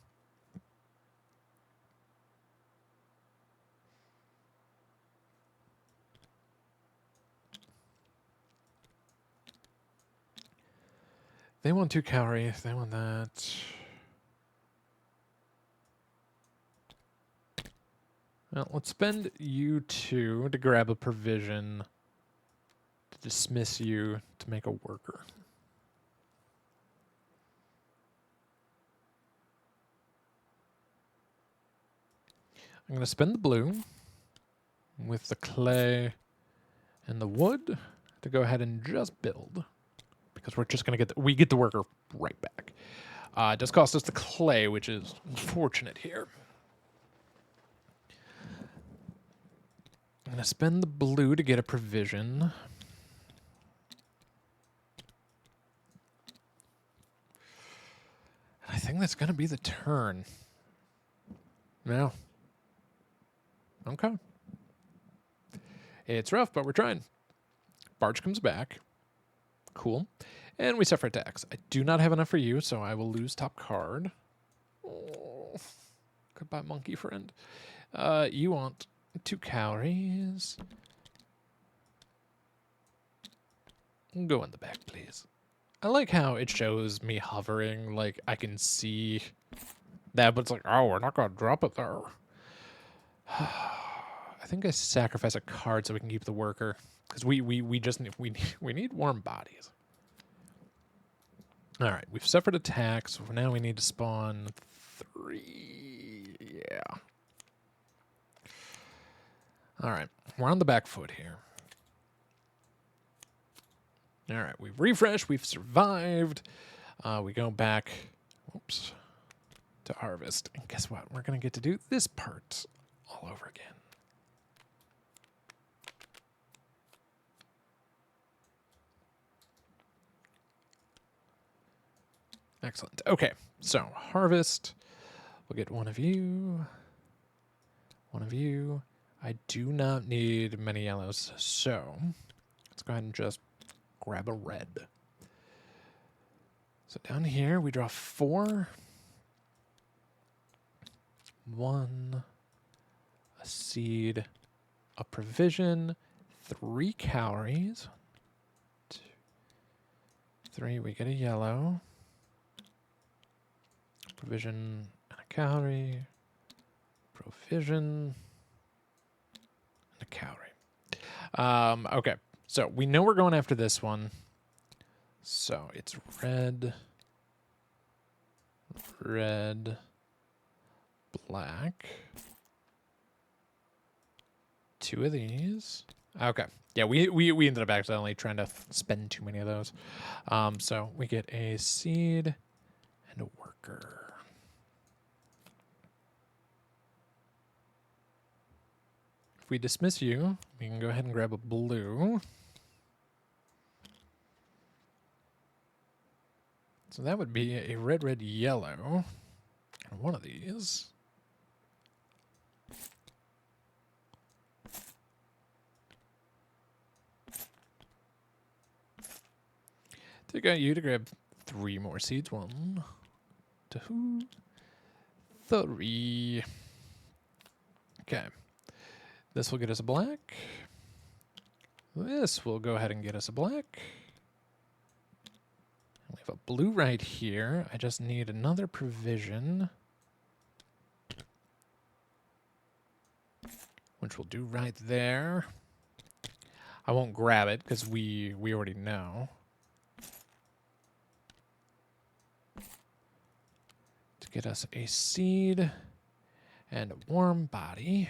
They want 2 cavalry. They want that. Well, let's spend you 2 to grab a provision to dismiss you to make a worker. I'm going to spend the blue with the clay and the wood to go ahead and just build. Because we're just going to we get the worker right back. It does cost us the clay, which is unfortunate here. I'm going to spend the blue to get a provision. I think that's going to be the turn. No. Okay. It's rough, but we're trying. Barge comes back. Cool. And we suffer attacks. I do not have enough for you, so I will lose top card. Oh, goodbye, monkey friend. You want 2 calories. Go in the back, please. I like how it shows me hovering. Like, I can see that, but it's like, oh, we're not going to drop it there. I think I sacrifice a card so we can keep the worker. Because we just need, we need warm bodies. All right, we've suffered attacks. So now we need to spawn 3. Yeah. All right, we're on the back foot here. All right, we've refreshed. We've survived. We go back, whoops, to harvest. And guess what? We're going to get to do this part all over again. Excellent. Okay, so harvest. We'll get one of you. One of you. I do not need many yellows, so let's go ahead and just grab a red. So down here, we draw 4. 1, a seed, a provision, 3 calories. 2, 3, we get a yellow. Provision and a calorie. Provision and a calorie. Okay, so we know we're going after this one. So it's red, red, black. 2 of these. Okay. Yeah, we ended up accidentally trying to spend too many of those. So we get a seed and a worker. If we dismiss you, we can go ahead and grab a blue. So that would be a red, red, yellow. And one of these. Take out you to grab 3 more seeds. 1, 2, 3. Okay. This will get us a black. This will go ahead and get us a black. We have a blue right here. I just need another provision, which will do right there. I won't grab it because we already know. To get us a seed and a warm body.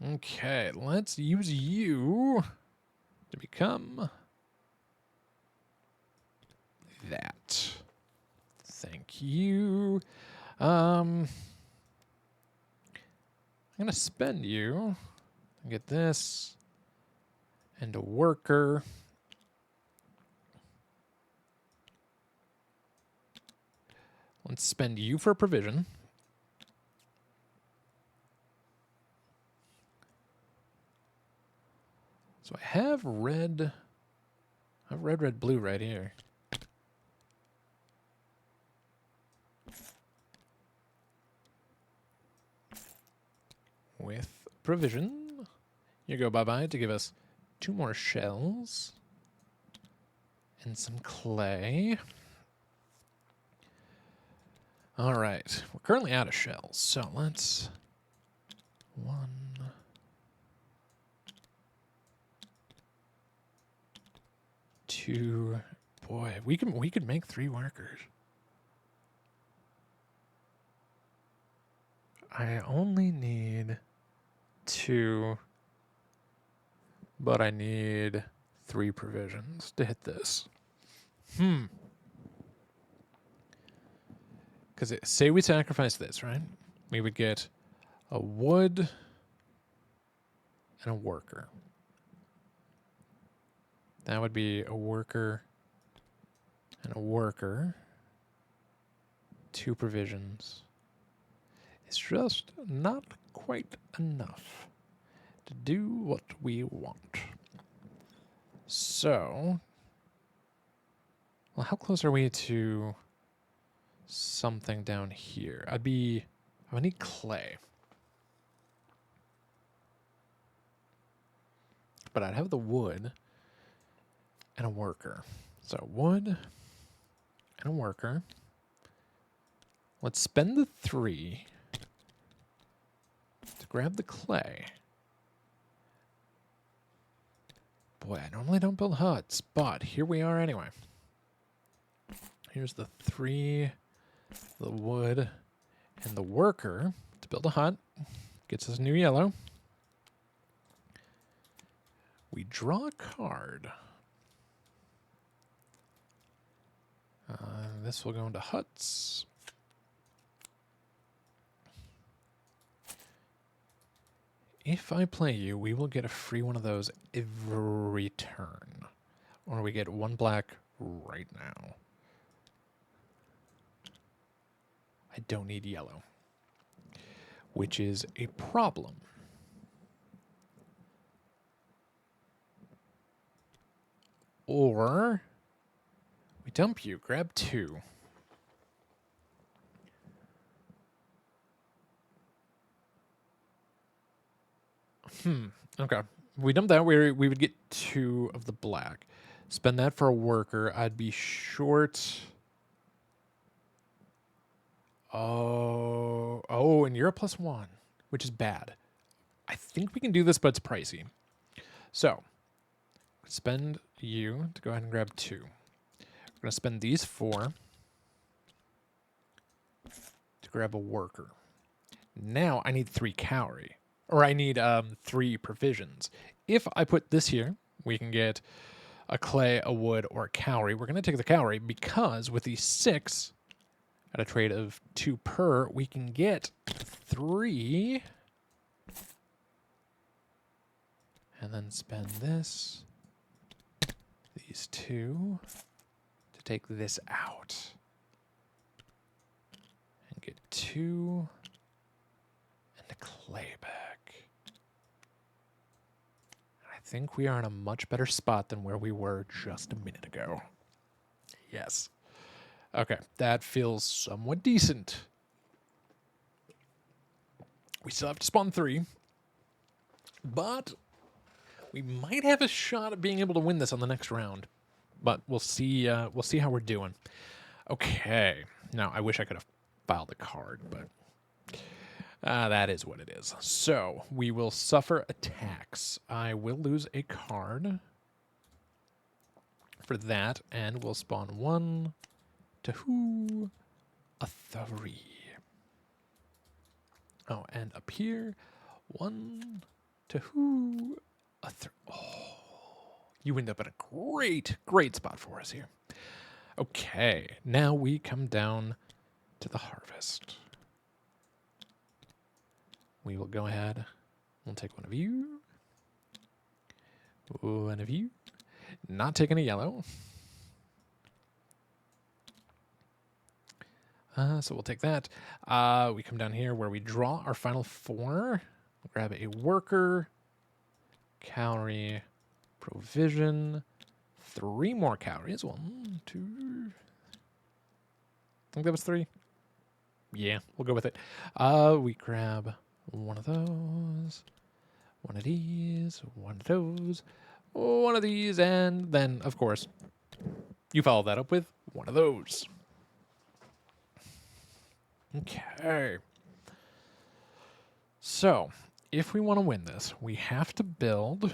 Okay, let's use you to become that. Thank you. I'm going to spend you and get this and a worker. Let's spend you for provision. So I have red, red, blue right here. With provision. You go bye-bye to give us 2 more shells. And some clay. All right. We're currently out of shells, so let's... 1... 2. Boy, we could make 3 workers. I only need 2, but I need 3 provisions to hit this. Because say we sacrifice this, right? We would get a wood and a worker. That would be a worker and a worker. 2 provisions. It's just not quite enough to do what we want. So, well, how close are we to something down here? I would need clay. But I'd have the wood and a worker. So wood and a worker. Let's spend the 3 to grab the clay. Boy, I normally don't build huts, but here we are anyway. Here's the 3, the wood, and the worker to build a hut. Gets us new yellow. We draw a card. This will go into huts. If I play you, we will get a free one of those every turn. Or we get 1 black right now. I don't need yellow, which is a problem. Or we dump you, grab 2. Okay. We dump that, we would get 2 of the black. Spend that for a worker. I'd be short. Oh, and you're a +1, which is bad. I think we can do this, but it's pricey. So, spend you to go ahead and grab 2. We're going to spend these 4 to grab a worker. Now I need 3 cowrie. Or I need 3 provisions. If I put this here, we can get a clay, a wood, or a cowrie. We're going to take the cowrie because with these 6 at a trade of 2 per, we can get 3. And then spend this, these 2, to take this out. And get 2 and a clay back. I think we are in a much better spot than where we were just a minute ago. Yes. Okay, that feels somewhat decent. We still have to spawn 3, but we might have a shot at being able to win this on the next round. But we'll see. We'll see how we're doing. Okay. Now I wish I could have filed a card, but that is what it is. So we will suffer attacks. I will lose a card for that, and we'll spawn 1, 2, a 3. Oh, and up here, 1, 2, a 3. Oh, you end up in a great spot for us here. Okay, now we come down to the harvest. We will go ahead. We'll take 1 of you. 1 of you. Not taking a yellow. So we'll take that. We come down here where we draw our final 4. We'll grab a worker, cowrie, provision, 3 more cowries. 1, 2. I think that was 3. Yeah, we'll go with it. We grab 1 of those, 1 of these, 1 of those, 1 of these, and then, of course, you follow that up with 1 of those. Okay. So, if we want to win this, we have to build,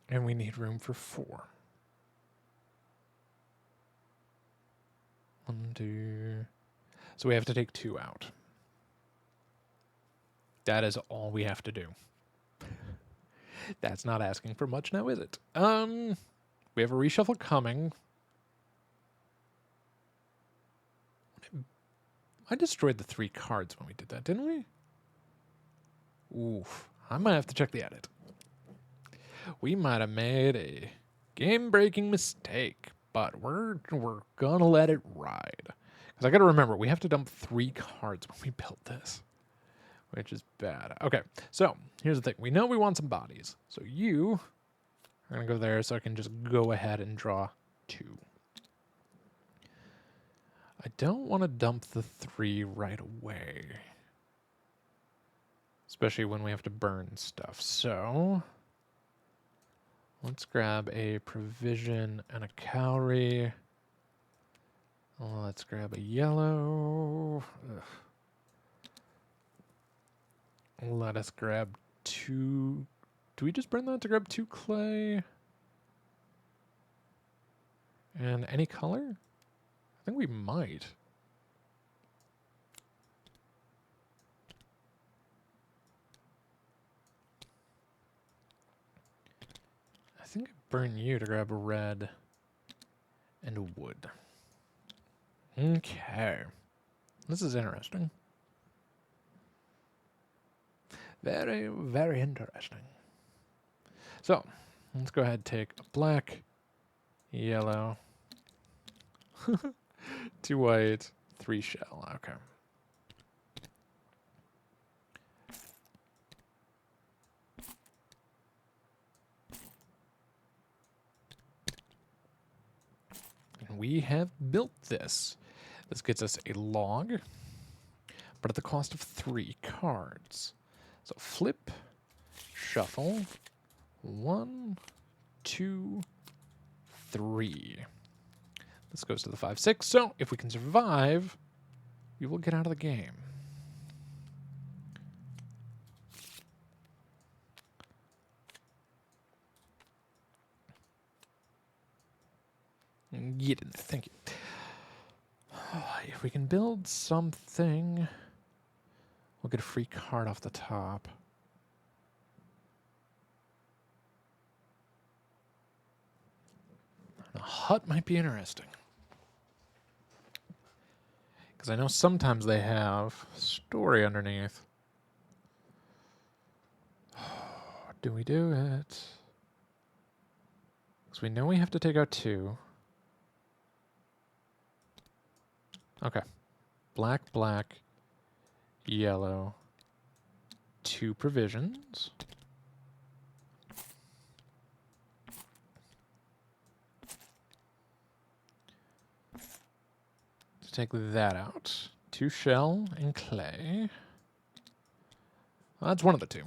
and we need room for 4. 1, 2. So we have to take 2 out. That is all we have to do. That's not asking for much now, is it? We have a reshuffle coming. I destroyed the 3 cards when we did that, didn't we? Oof. I might have to check the edit. We might have made a game-breaking mistake, but we're gonna let it ride. Because I gotta remember, we have to dump 3 cards when we built this, which is bad. Okay, so here's the thing. We know we want some bodies. So you are gonna go there so I can just go ahead and draw 2. I don't want to dump the 3 right away, especially when we have to burn stuff. So let's grab a provision and a cowrie. Let's grab a yellow. Ugh. Let us grab 2. Do we just burn that to grab 2 clay? And any color? I think we might. I think I burn you to grab a red and a wood. Okay. This is interesting. Very, very interesting. So, Let's go ahead and take a black, yellow, 2 white, 3 shell. Okay. And we have built this. This gets us a log, but at the cost of 3 cards. So flip, shuffle, 1, 2, 3. This goes to the 5-6. So if we can survive, we will get out of the game. Get in there. Thank you. If we can build something, we'll get a free card off the top. A hut might be interesting. Because I know sometimes they have story underneath. Do we do it? Because we know we have to take out 2. Okay. Black, black, yellow, 2 provisions. Let's take that out. 2 shell and clay. Well, that's one of the 2.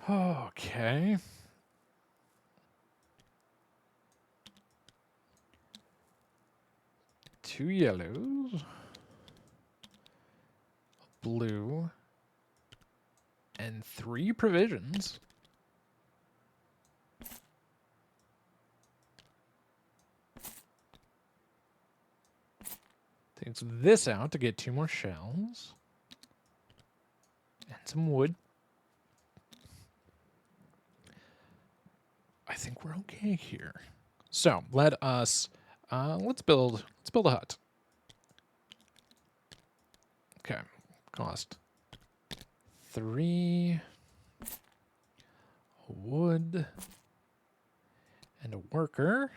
Okay. Two yellows, blue, and 3 provisions. Takes this out to get 2 more shells and some wood. I think we're okay here. So let us let's build a hut. Okay, cost 3 wood and a worker.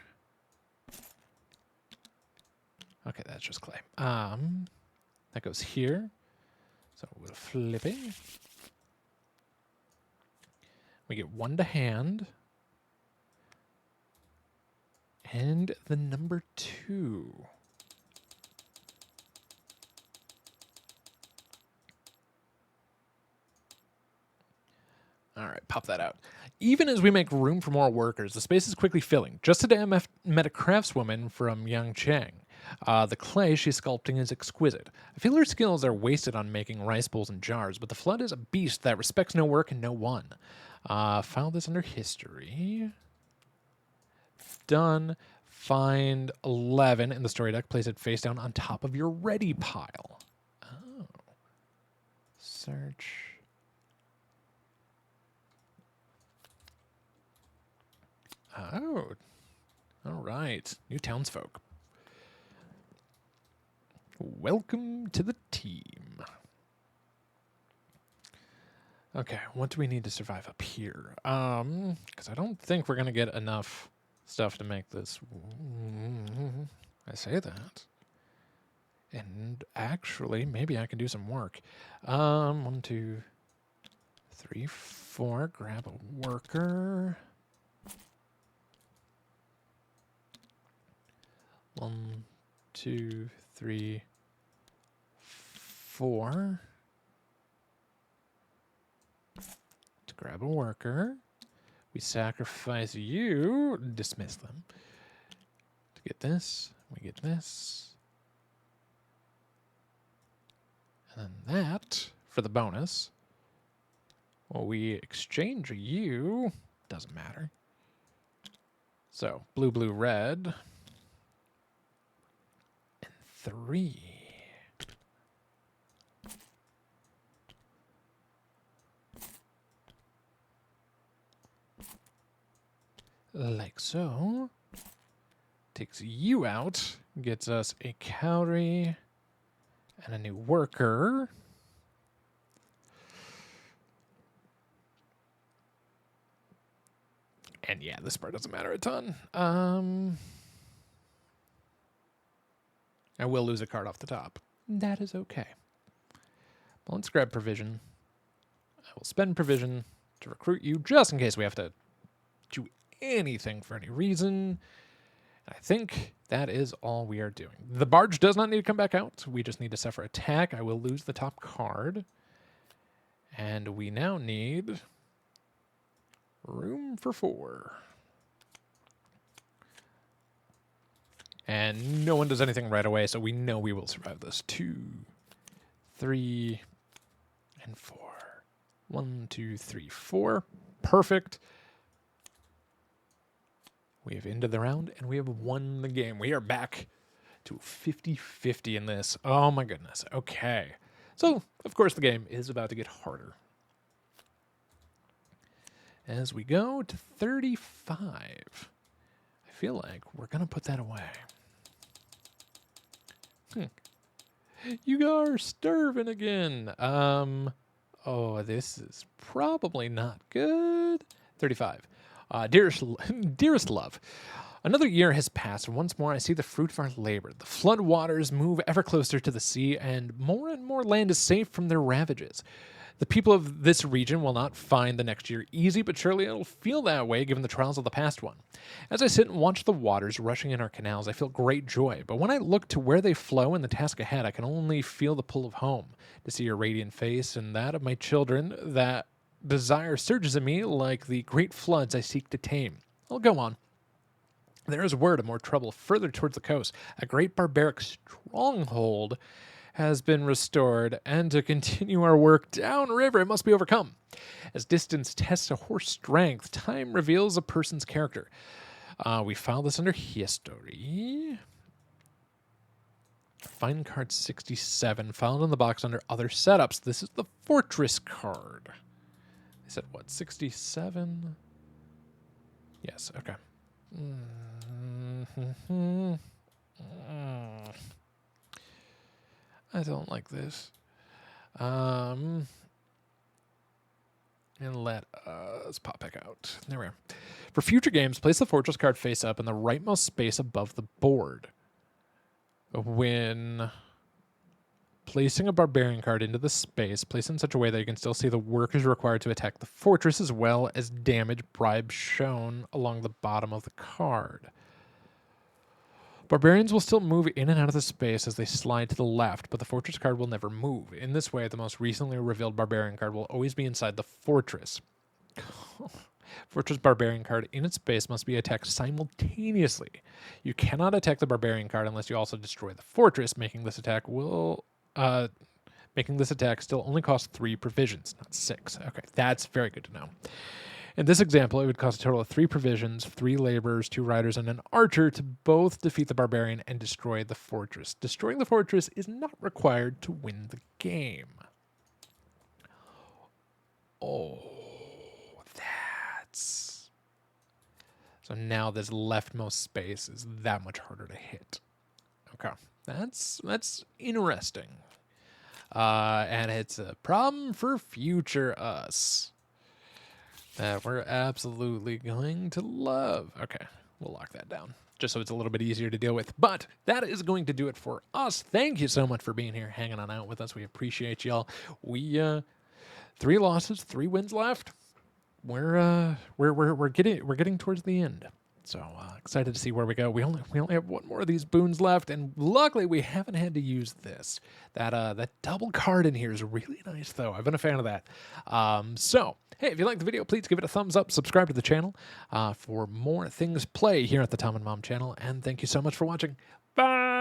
Okay, that's just clay. That goes here. So we'll flip it. We get 1 to hand. And the number 2. All right, pop that out. Even as we make room for more workers, the space is quickly filling. Just today, I met a craftswoman from Yangcheng. The clay she's sculpting is exquisite. I feel her skills are wasted on making rice bowls and jars, but the flood is a beast that respects no work and no one. File this under history. Done. Find 11 in the story deck. Place it face down on top of your ready pile. Oh. Search. Oh. All right. New townsfolk. Welcome to the team. Okay, what do we need to survive up here? Because I don't think we're going to get enough stuff to make this. I say that. And actually, maybe I can do some work. 1, 2, 3, 4. Grab a worker. 1, 2, 3, 4. To grab a worker. We sacrifice you. Dismiss them. To get this, we get this. And then that, for the bonus, well, we exchange you. Doesn't matter. So, blue, blue, red. And 3. Like so. Takes you out. Gets us a cowrie and a new worker. And yeah, this part doesn't matter a ton. I will lose a card off the top. That is okay. But let's grab provision. I will spend provision to recruit you just in case we have to do anything for any reason. I think that is all we are doing. The barge does not need to come back out. We just need to suffer attack. I will lose the top card. And we now need room for 4. And no one does anything right away, so we know we will survive this. 2, 3, and 4. 1, 2, 3, 4. Perfect. We have ended the round, and we have won the game. We are back to 50-50 in this. Oh, my goodness. Okay. So, of course, the game is about to get harder. As we go to 35, I feel like we're going to put that away. You are starving again. Oh, this is probably not good. 35. Dearest love, another year has passed, and once more I see the fruit of our labor. The flood waters move ever closer to the sea, and more land is safe from their ravages. The people of this region will not find the next year easy, but surely it'll feel that way given the trials of the past one. As I sit and watch the waters rushing in our canals, I feel great joy, but when I look to where they flow and the task ahead, I can only feel the pull of home. To see your radiant face and that of my children, that desire surges in me like the great floods I seek to tame. I'll go on. There is word of more trouble further towards the coast. A great barbaric stronghold has been restored, and to continue our work downriver, it must be overcome. As distance tests a horse's strength, time reveals a person's character. We file this under history. Find card 67, filed in the box under other setups. This is the fortress card. They said what, 67? Yes, okay. I don't like this. And let us pop back out. There we are. For future games, place the fortress card face up in the rightmost space above the board. When placing a barbarian card into the space, place it in such a way that you can still see the workers required to attack the fortress as well as damage bribes shown along the bottom of the card. Barbarians will still move in and out of the space as they slide to the left, but the fortress card will never move. In this way, the most recently revealed barbarian card will always be inside the fortress. Fortress barbarian card in its base must be attacked simultaneously. You cannot attack the barbarian card unless you also destroy the fortress, making this attack still only cost 3 provisions, not 6. Okay, that's very good to know. In this example, it would cost a total of 3 provisions, 3 laborers, 2 riders, and an archer to both defeat the barbarian and destroy the fortress. Destroying the fortress is not required to win the game. Oh, that's... So now this leftmost space is that much harder to hit. Okay, that's interesting. And it's a problem for future us that we're absolutely going to love. Okay, we'll lock that down just so it's a little bit easier to deal with. But that is going to do it for us. Thank you so much for being here, hanging on out with us. We appreciate y'all. We 3 losses, 3 wins left. We're getting towards the end. So excited to see where we go. We only have 1 more of these boons left, and luckily we haven't had to use this. That double card in here is really nice, though. I've been a fan of that. So hey, if you like the video, please give it a thumbs up. Subscribe to the channel for more things play here at the Tom and Mom channel. And thank you so much for watching. Bye.